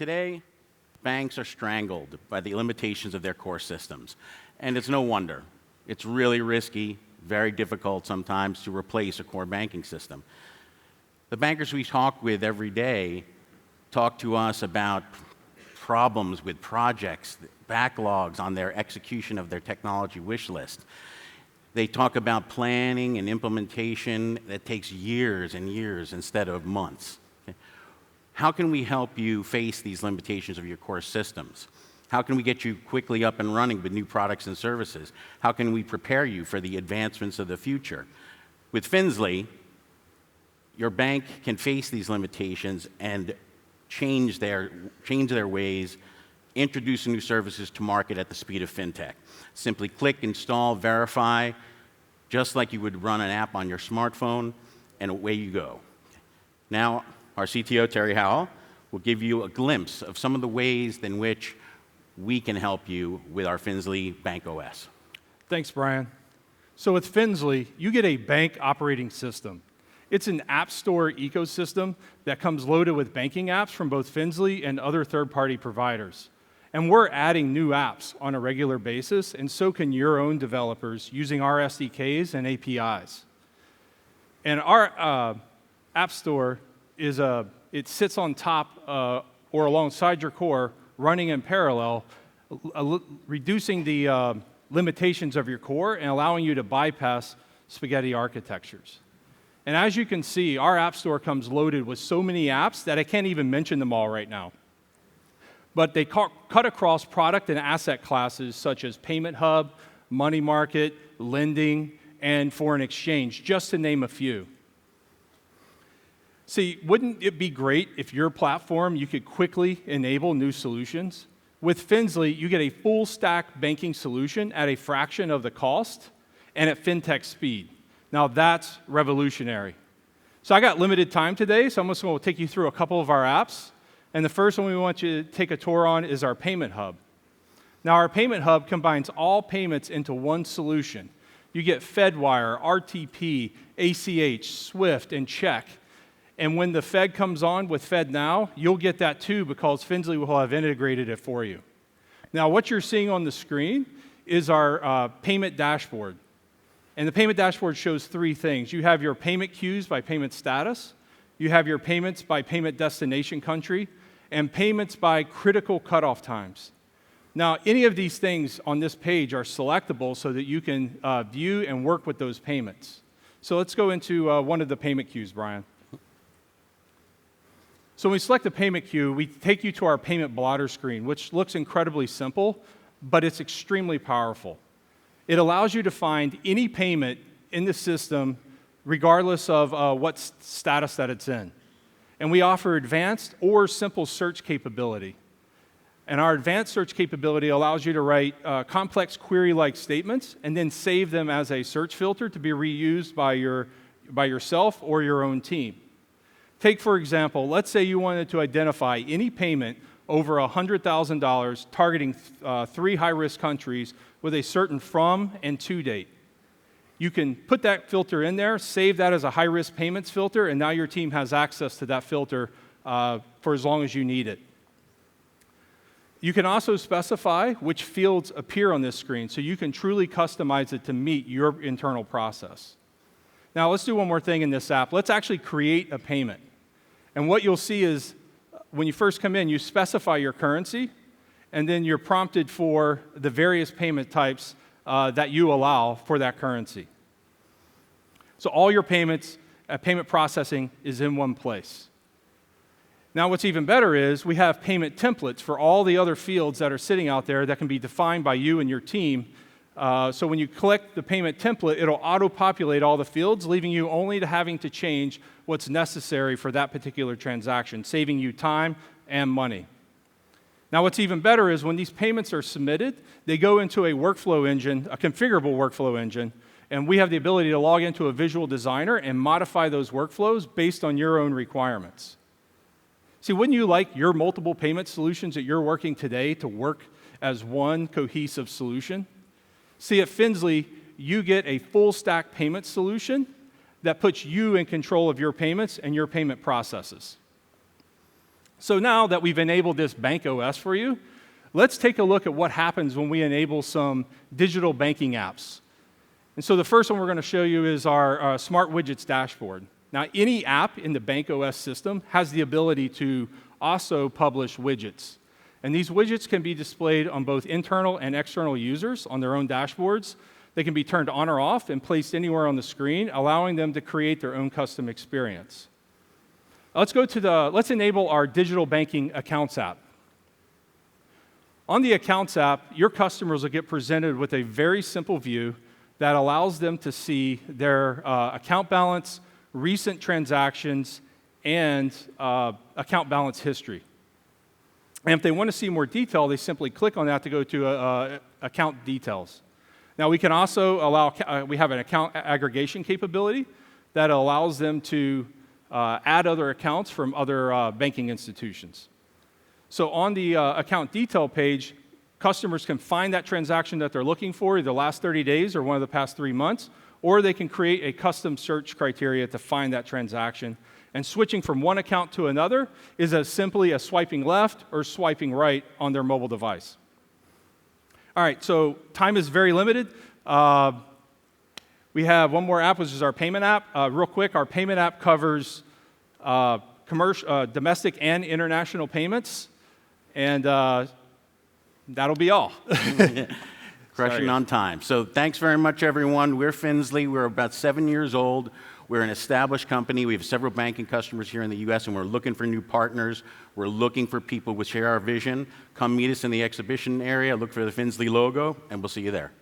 Today, banks are strangled by the limitations of their core systems. And it's no wonder. It's really risky, very difficult sometimes to replace a core banking system. The bankers we talk with every day talk to us about problems with projects, backlogs on their execution of their technology wish list. They talk about planning and implementation that takes years and years instead of months. How can we help you face these limitations of your core systems? How can we get you quickly up and running with new products and services? How can we prepare you for the advancements of the future? With Finzly, your bank can face these limitations and change their ways, introduce new services to market at the speed of Fintech. Simply click, install, verify, just like you would run an app on your smartphone, and away you go. Now, our CTO, Terry Howell, will give you a glimpse of some of the ways in which we can help you with our Finzly Bank OS. Thanks, Brian. So with Finzly, you get a bank operating system. It's an app store ecosystem that comes loaded with banking apps from both Finzly and other third-party providers. And we're adding new apps on a regular basis, and so can your own developers using our SDKs and APIs. And our app store it sits on top or alongside your core, running in parallel, reducing the limitations of your core and allowing you to bypass spaghetti architectures. And as you can see, our App Store comes loaded with so many apps that I can't even mention them all right now. But they cut across product and asset classes such as Payment Hub, Money Market, Lending, and Foreign Exchange, just to name a few. See, wouldn't it be great if your platform, you could quickly enable new solutions? With Finzly, you get a full stack banking solution at a fraction of the cost and at Fintech speed. Now that's revolutionary. So I got limited time today, so I'm just going to take you through a couple of our apps. And the first one we want you to take a tour on is our Payment Hub. Now our Payment Hub combines all payments into one solution. You get Fedwire, RTP, ACH, Swift, and check. And when the Fed comes on with FedNow, you'll get that too because Finzly will have integrated it for you. Now what you're seeing on the screen is our payment dashboard. And the payment dashboard shows three things. You have your payment queues by payment status, you have your payments by payment destination country, and payments by critical cutoff times. Now, any of these things on this page are selectable so that you can view and work with those payments. So let's go into one of the payment queues, Brian. So when we select the payment queue, we take you to our payment blotter screen, which looks incredibly simple, but it's extremely powerful. It allows you to find any payment in the system regardless of what status that it's in. And we offer advanced or simple search capability. And our advanced search capability allows you to write complex query-like statements and then save them as a search filter to be reused by yourself or your own team. Take, for example, let's say you wanted to identify any payment over $100,000 targeting 3 high-risk countries with a certain from and to date. You can put that filter in there, save that as a high-risk payments filter, and now your team has access to that filter for as long as you need it. You can also specify which fields appear on this screen, so you can truly customize it to meet your internal process. Now, let's do one more thing in this app. Let's actually create a payment. And what you'll see is when you first come in, you specify your currency, and then you're prompted for the various payment types that you allow for that currency. So all your payments, payment processing is in one place. Now what's even better is we have payment templates for all the other fields that are sitting out there that can be defined by you and your team. So when you click the payment template, it'll auto-populate all the fields, leaving you only to having to change what's necessary for that particular transaction, saving you time and money. Now what's even better is when these payments are submitted, they go into a workflow engine, a configurable workflow engine, and we have the ability to log into a visual designer and modify those workflows based on your own requirements. See, wouldn't you like your multiple payment solutions that you're working today to work as one cohesive solution? See, at Finzly, you get a full stack payment solution that puts you in control of your payments and your payment processes. So now that we've enabled this Bank OS for you, let's take a look at what happens when we enable some digital banking apps. And so the first one we're going to show you is our Smart Widgets dashboard. Now, any app in the Bank OS system has the ability to also publish widgets. And these widgets can be displayed on both internal and external users on their own dashboards. They can be turned on or off and placed anywhere on the screen, allowing them to create their own custom experience. Let's enable our digital banking accounts app. On the accounts app, your customers will get presented with a very simple view that allows them to see their account balance, recent transactions, and account balance history. And if they want to see more detail, they simply click on that to go to account details. Now, we can also allow, we have an account aggregation capability that allows them to add other accounts from other banking institutions. So on the account detail page, customers can find that transaction that they're looking for, either the last 30 days or one of the past 3 months, or they can create a custom search criteria to find that transaction. And switching from one account to another is as simply as swiping left or swiping right on their mobile device. All right, so time is very limited. We have one more app, which is our payment app. Real quick, our payment app covers domestic and international payments, and that'll be all. Crushing on time. So thanks very much, everyone. We're Finzly. We're about 7 years old. We're an established company. We have several banking customers here in the U.S., and we're looking for new partners. We're looking for people who share our vision. Come meet us in the exhibition area. Look for the Finzly logo, and we'll see you there.